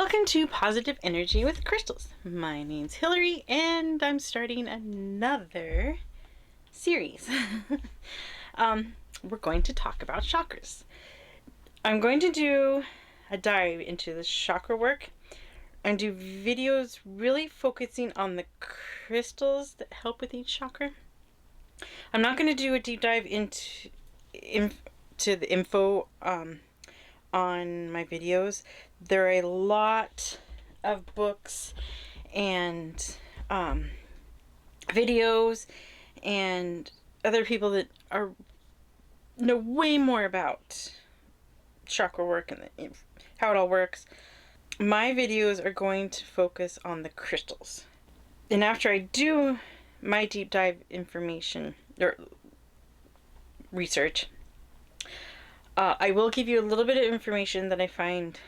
Welcome to Positive Energy with Crystals. My name's Hillary and I'm starting another series. We're going to talk about chakras. I'm going to do a dive into the chakra work and do videos really focusing on the crystals that help with each chakra. I'm not going to do a deep dive into the info on my videos. There are a lot of books and videos and other people that know way more about chakra work and how it all works. My videos are going to focus on the crystals. And after I do my deep dive information or research, I will give you a little bit of information that I find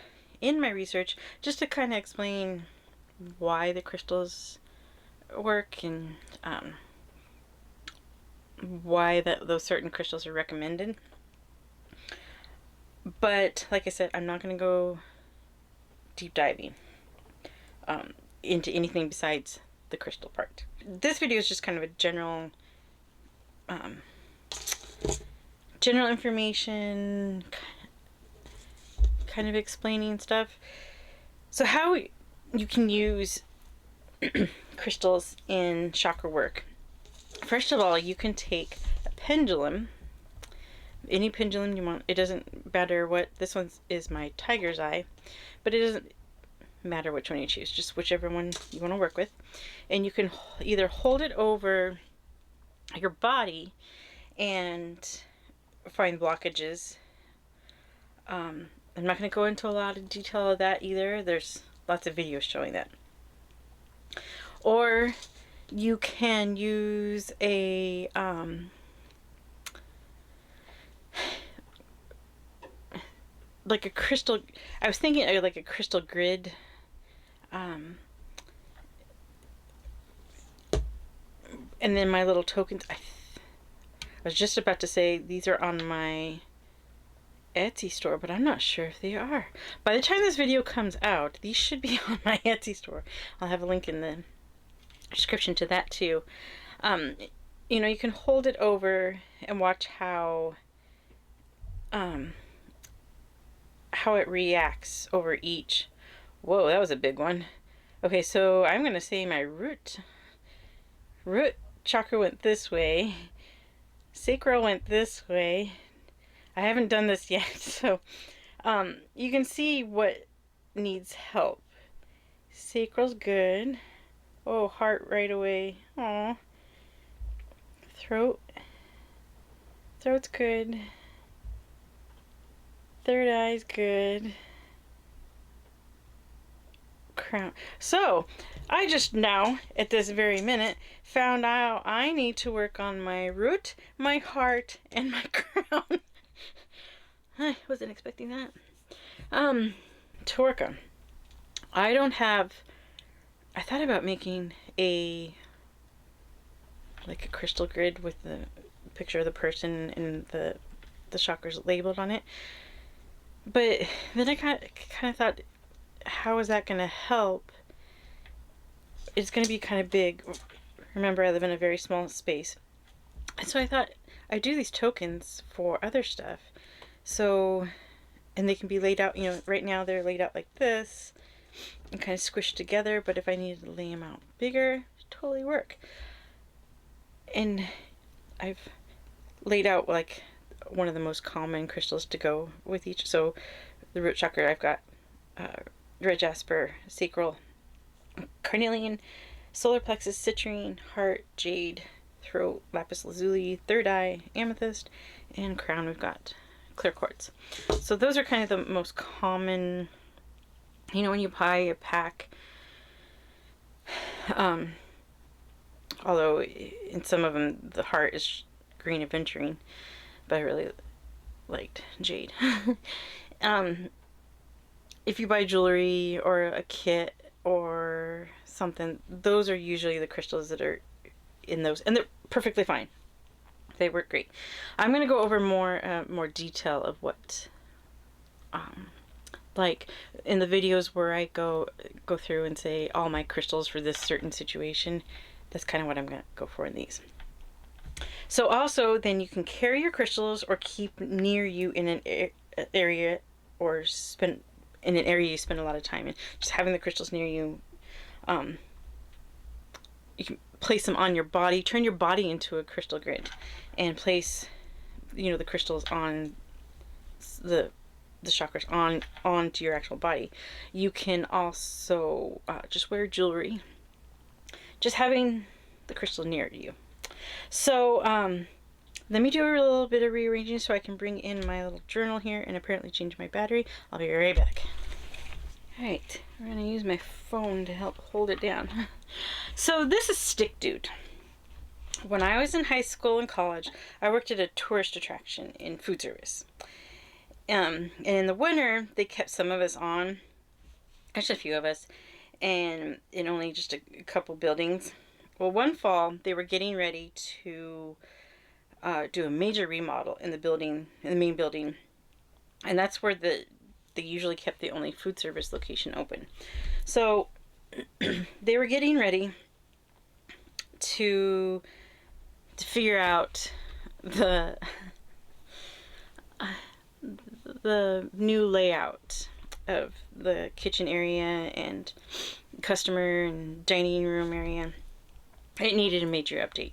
in my research just to kind of explain why the crystals work and why those certain crystals are recommended. But like I said, I'm not going to go deep diving into anything besides the crystal part. This video is just kind of a general information, kind of explaining stuff. So how you can use crystals in chakra work. First of all, you can take a pendulum, any pendulum you want. It doesn't matter what, this one is my tiger's eye, but it doesn't matter which one you choose, just whichever one you want to work with. And you can either hold it over your body and find blockages. I'm not going to go into a lot of detail of that either. There's lots of videos showing that. Or you can use a like a crystal. I was thinking like a crystal grid. And then my little tokens. I was just about to say these are on my Etsy store, but I'm not sure if they are. By the time this video comes out, these should be on my Etsy store. I'll have a link in the description to that too. You know, you can hold it over and watch how it reacts over each. Whoa, that was a big one. Okay, so I'm going to say my root chakra went this way. Sacral went this way. I haven't done this yet, so you can see what needs help. Sacral's good. Oh, heart right away. Aw. Throat's good. Third eye's good. Crown. So, I just now, at this very minute, found out I need to work on my root, my heart, and my crown. I wasn't expecting that. To work on. I thought about making like a crystal grid with the picture of the person and the chakras labeled on it. But then I kind of thought, how is that going to help? It's going to be kind of big. Remember, I live in a very small space. And so I thought I'd do these tokens for other stuff. So, and they can be laid out, you know, right now they're laid out like this and kind of squished together. But if I needed to lay them out bigger, it'd totally work. And I've laid out like one of the most common crystals to go with each. So the root chakra, I've got red jasper, sacral, carnelian, solar plexus, citrine, heart, jade, throat, lapis lazuli, third eye, amethyst, and crown we've got clear quartz. So those are kind of the most common, you know, when you buy a pack. Although in some of them the heart is green aventurine, but I really liked jade. If you buy jewelry or a kit or something, those are usually the crystals that are in those, and they're perfectly fine. They work great. I'm going to go over more detail of what Like in the videos where I go through and say all my crystals for this certain situation, that's kind of what I'm going to go for in these. So also, then you can carry your crystals or keep near you in an area, or spend in an area you spend a lot of time in. Just having the crystals near you, you can place them on your body, turn your body into a crystal grid, and place, the crystals on the chakras onto your actual body. You can also just wear jewelry, just having the crystal near you. So let me do a little bit of rearranging so I can bring in my little journal here and apparently change my battery. I'll be right back. Alright, we're going to use my phone to help hold it down. So this is Stick Dude. When I was in high school and college, I worked at a tourist attraction in food service. And in the winter, they kept some of us on, just a few of us, and in only just a couple buildings. Well, one fall, they were getting ready to do a major remodel in the main building, and that's where they usually kept the only food service location open. So they were getting ready to figure out the new layout of the kitchen area and customer and dining room area. It needed a major update.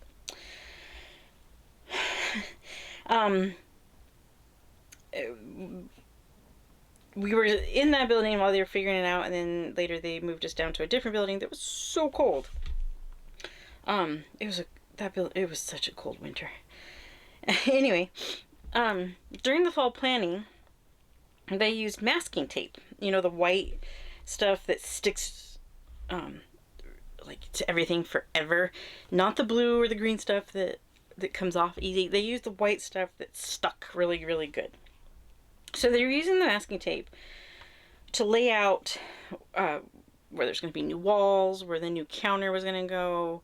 We were in that building while they were figuring it out, and then later they moved us down to a different building that was so cold. It was such a cold winter. Anyway, during the fall planning, they used masking tape. The white stuff that sticks to everything forever. Not the blue or the green stuff that comes off easy. They used the white stuff that stuck really, really good. So they were using the masking tape to lay out where there's going to be new walls, where the new counter was going to go.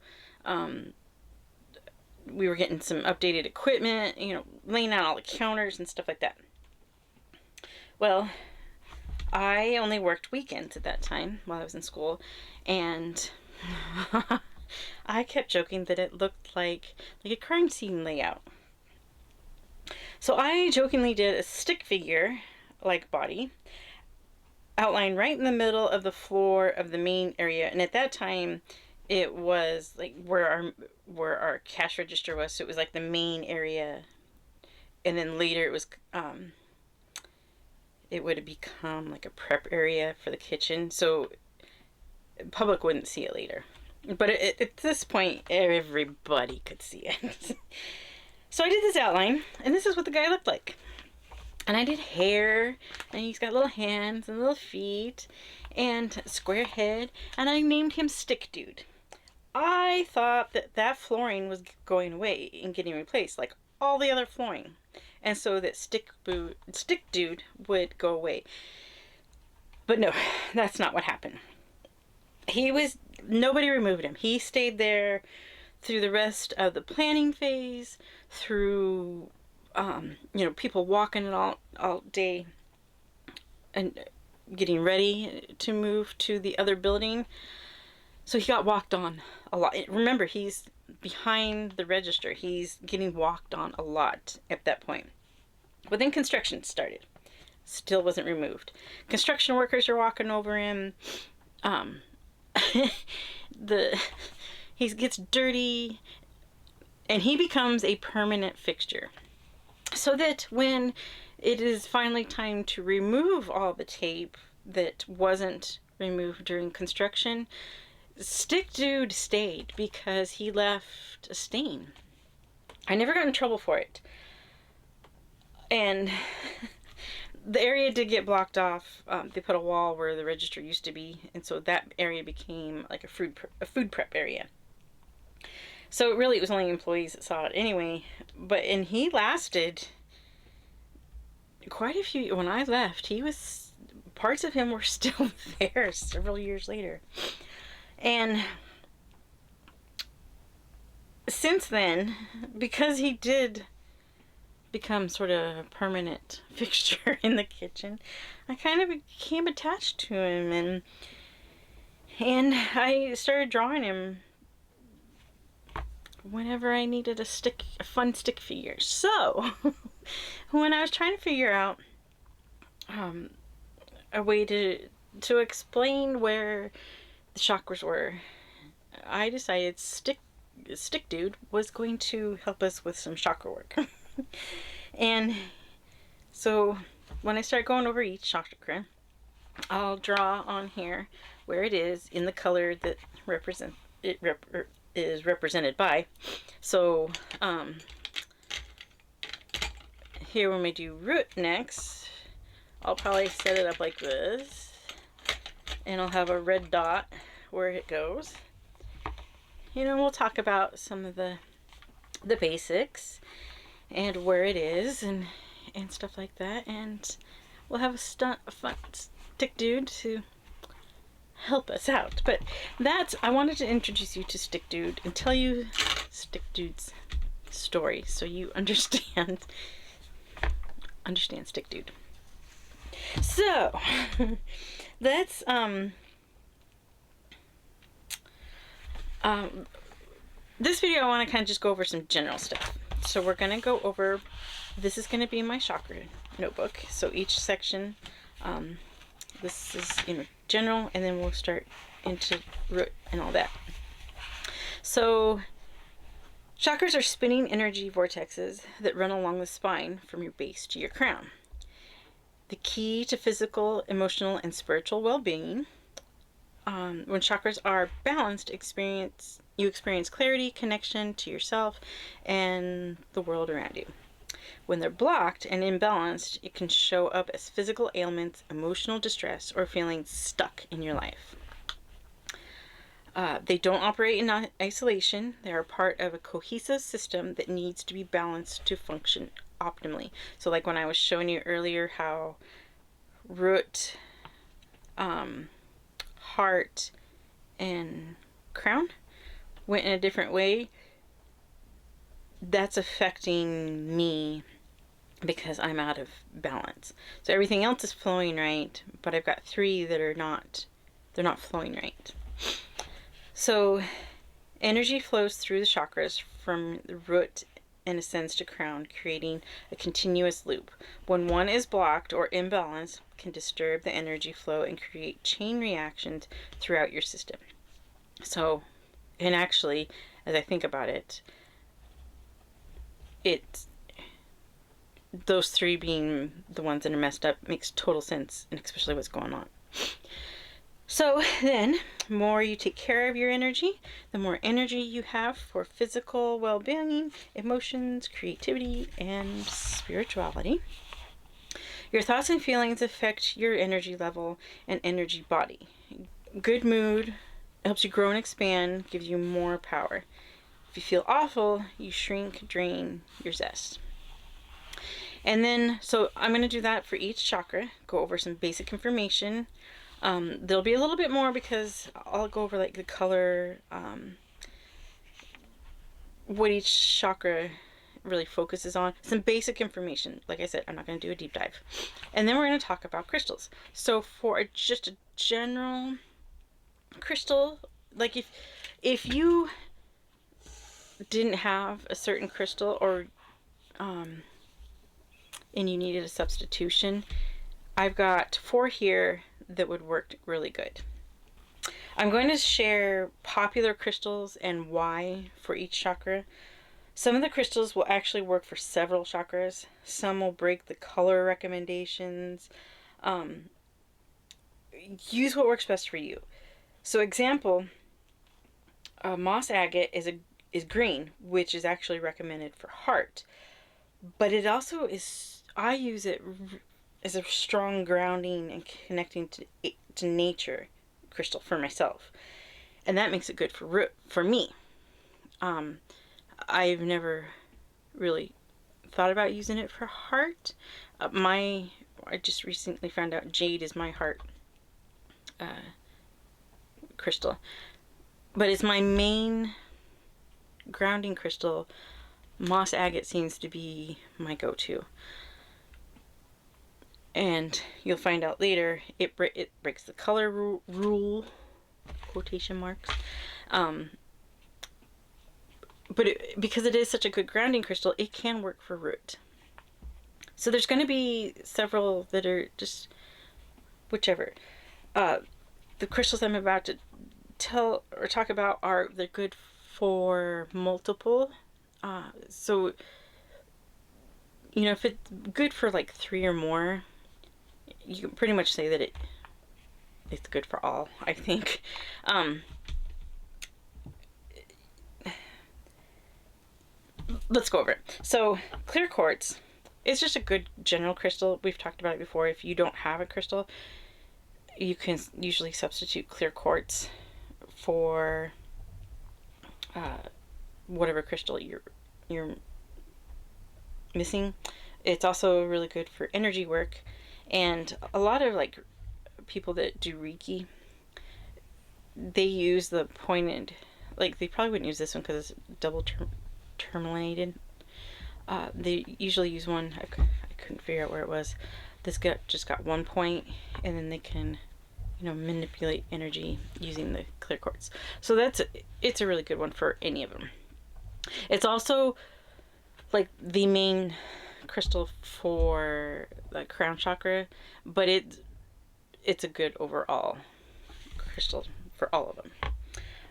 We were getting some updated equipment, laying out all the counters and stuff like that. Well, I only worked weekends at that time while I was in school, and I kept joking that it looked like a crime scene layout. So I jokingly did a stick figure like body outlined right in the middle of the floor of the main area, and at that time it was like where our cash register was, so it was like the main area, and then later it was it would have become like a prep area for the kitchen, so public wouldn't see it later. But at this point, everybody could see it. So I did this outline, and this is what the guy looked like. And I did hair, and he's got little hands and little feet, and a square head, and I named him Stick Dude. I thought that flooring was going away and getting replaced, like all the other flooring. And so that Stick Dude would go away. But no, that's not what happened. Nobody removed him. He stayed there through the rest of the planning phase, through, people walking it all day and getting ready to move to the other building. So he got walked on a lot. Remember, he's behind the register. He's getting walked on a lot at that point. But then construction started. Still wasn't removed. Construction workers are walking over him. He gets dirty, and he becomes a permanent fixture. So that when it is finally time to remove all the tape that wasn't removed during construction, Stick Dude stayed because he left a stain. I never got in trouble for it. And the area did get blocked off. They put a wall where the register used to be, and so that area became like a food prep area. So really, it was only employees that saw it anyway. And he lasted quite a few. When I left, parts of him were still there several years later. And since then, because become sort of a permanent fixture in the kitchen, I kind of became attached to him, and I started drawing him whenever I needed a fun stick figure. So when I was trying to figure out a way to explain where the chakras were, I decided Stick Dude was going to help us with some chakra work. And so when I start going over each chakra, I'll draw on here where it is in the color that is represented by. So here when we do root next, I'll probably set it up like this, and I'll have a red dot where it goes. We'll talk about some of the basics and where it is and stuff like that, and we'll have a fun Stick Dude to help us out. But I wanted to introduce you to Stick Dude and tell you Stick Dude's story so you understand Stick Dude. So that's this video I want to kind of just go over some general stuff. So we're going to go over, this is going to be my chakra notebook. So each section, this is general, and then we'll start into root and all that. So chakras are spinning energy vortexes that run along the spine from your base to your crown. The key to physical, emotional, and spiritual well-being. When chakras are balanced, you experience clarity, connection to yourself and the world around you. When they're blocked and imbalanced, it can show up as physical ailments, emotional distress, or feeling stuck in your life. They don't operate in isolation. They are part of a cohesive system that needs to be balanced to function optimally. So like when I was showing you earlier how root, heart, and crown went in a different way, that's affecting me because I'm out of balance. So everything else is flowing right, but I've got 3 that are not flowing right. So energy flows through the chakras from the root and ascends to crown, creating a continuous loop. When one is blocked or imbalanced, it can disturb the energy flow and create chain reactions throughout your system. So, and actually, as I think about it, those 3 being the ones that are messed up makes total sense, and especially what's going on. So then, the more you take care of your energy, the more energy you have for physical well-being, emotions, creativity, and spirituality. Your thoughts and feelings affect your energy level and energy body. Good mood helps you grow and expand, gives you more power. If you feel awful, you shrink, drain your zest. And then, so I'm going to do that for each chakra, go over some basic information. There'll be a little bit more because I'll go over like the color, what each chakra really focuses on, some basic information. Like I said, I'm not going to do a deep dive. And then we're going to talk about crystals. So for just a general crystal, like if you didn't have a certain crystal or and you needed a substitution, I've got 4 here that would work really good. I'm going to share popular crystals and why for each chakra. Some of the crystals will actually work for several chakras. Some will break the color recommendations. Use what works best for you. So example, moss agate is green, which is actually recommended for heart. But it also is, I use it as a strong grounding and connecting to nature crystal for myself. And that makes it good for me. I've never really thought about using it for heart. I just recently found out jade is my heart crystal. But it's my main grounding crystal moss agate seems to be my go-to. And you'll find out later, it breaks the color rule, quotation marks. But because it is such a good grounding crystal, it can work for root. So there's going to be several that are just whichever. The crystals I'm about to tell or talk about they're good for multiple. So if it's good for like 3 or more, you can pretty much say that it's good for all, I think. Let's go over it. So clear quartz is just a good general crystal. We've talked about it before. If you don't have a crystal, you can usually substitute clear quartz for whatever crystal you're missing. It's also really good for energy work, and a lot of like people that do Reiki, they use the pointed, like they probably wouldn't use this one because it's double terminated. They usually use one, I couldn't figure out where it was. This just got 1 point, and then they can manipulate energy using the clear quartz. So it's a really good one for any of them. It's also like the main crystal for the crown chakra, but it's a good overall crystal for all of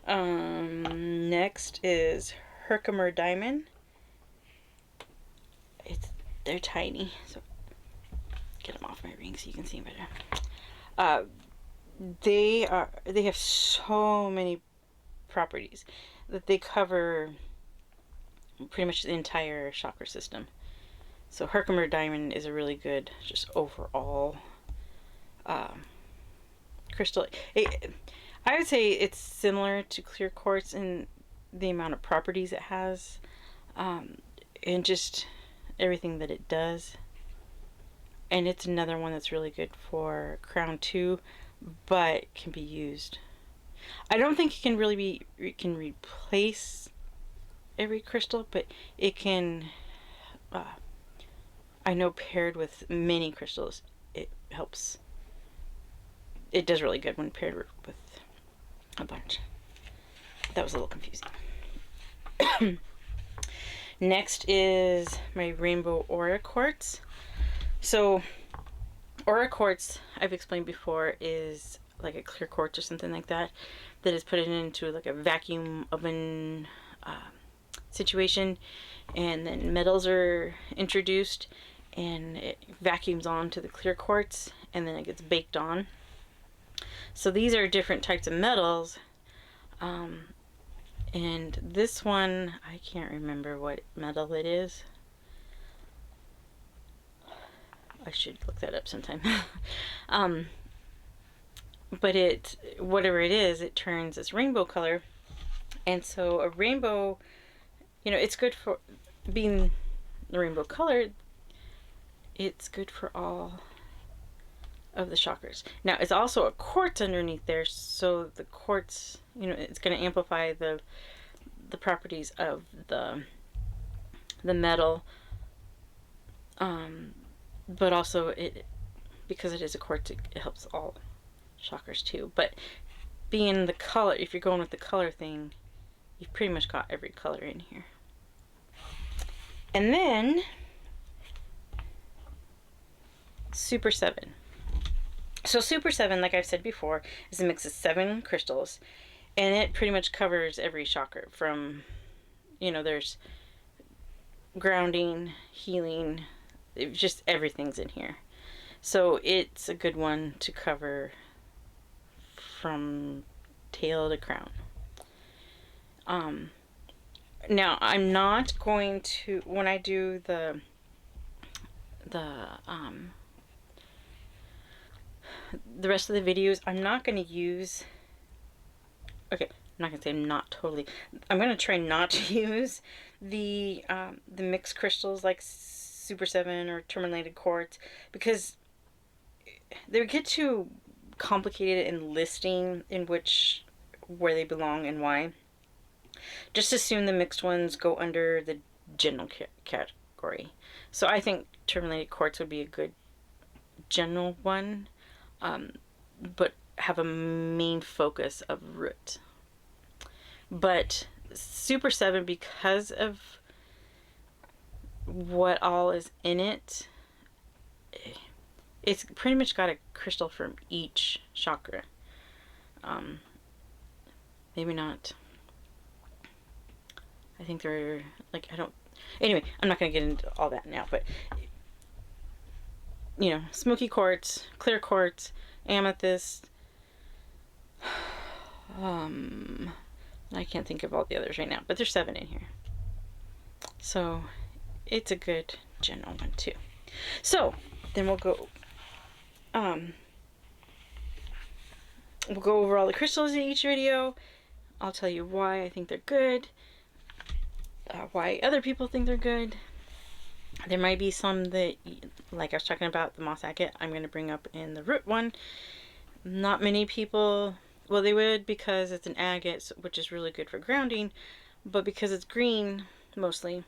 them. Next is Herkimer diamond. They're tiny, so get them off my ring so you can see them better. They have so many properties that they cover pretty much the entire chakra system. So Herkimer diamond is a really good, just overall crystal. I would say it's similar to clear quartz in the amount of properties it has, and just everything that it does. And it's another one that's really good for crown too, but can be used. I don't think it can replace every crystal, but it can. I know paired with many crystals, it helps. It does really good when paired with a bunch. That was a little confusing. Next is my rainbow aura quartz. So aura quartz, I've explained before, is like a clear quartz or something like that is put into like a vacuum oven situation, and then metals are introduced and it vacuums onto the clear quartz, and then it gets baked on. So these are different types of metals, and this one, I can't remember what metal it is. I should look that up sometime. But whatever it is, it turns this rainbow color. And so a rainbow, it's good for being the rainbow color. It's good for all of the chakras. Now, it's also a quartz underneath there, so the quartz, it's going to amplify the properties of the metal, but also because it is a quartz, it helps all chakras too. But being the color, if you're going with the color thing, you've pretty much got every color in here. And then Super 7. So Super 7, like I've said before, is a mix of 7 crystals, and it pretty much covers every chakra from, there's grounding, healing, just everything's in here. So it's a good one to cover from tail to crown. Now I'm not going to, when I do the rest of the videos, I'm not going to use, okay, I'm not going to say not totally, I'm going to try not to use the mixed crystals like Super 7 or terminated quartz, because they get too complicated in listing where they belong and why. Just assume the mixed ones go under the general category. So I think tourmalated quartz would be a good general one, but have a main focus of root. But Super 7, because of what all is in it, it's pretty much got a crystal from each chakra. Maybe not. I think they're like, I don't. Anyway, I'm not going to get into all that now, but you know, smoky quartz, clear quartz, amethyst. I can't think of all the others right now, but there's 7 in here. So it's a good general one too. So then we'll go over all the crystals in each video. I'll tell you why I think they're good, why other people think they're good. There might be some that, like I was talking about the moss agate, I'm going to bring up in the root one. Not many people, well, they would, because it's an agate, which is really good for grounding, but because it's green mostly,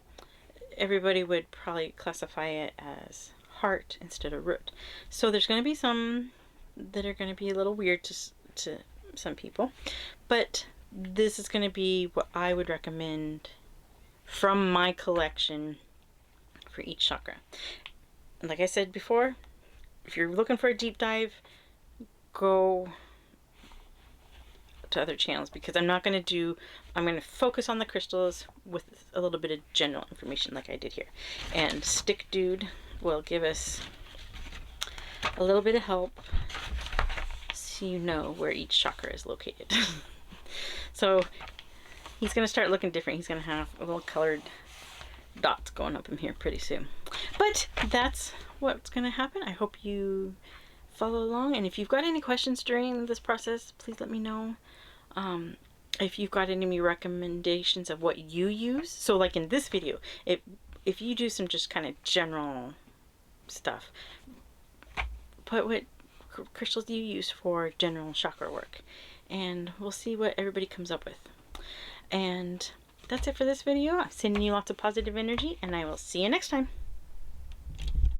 everybody would probably classify it as heart instead of root. So there's going to be some that are going to be a little weird to some people, but this is going to be what I would recommend from my collection for each chakra. And like I said before, if you're looking for a deep dive, go to other channels, because I'm going to focus on the crystals with a little bit of general information like I did here. And Stick Dude will give us a little bit of help so you know where each chakra is located. So he's going to start looking different. He's going to have a little colored dots going up in here pretty soon. But that's what's going to happen. I hope you follow along, and if you've got any questions during this process, please let me know. If you've got any recommendations of what you use, so like in this video, if you do some just kind of general stuff, put what crystals you use for general chakra work, and we'll see what everybody comes up with. And that's it for this video. I'm sending you lots of positive energy, and I will see you next time.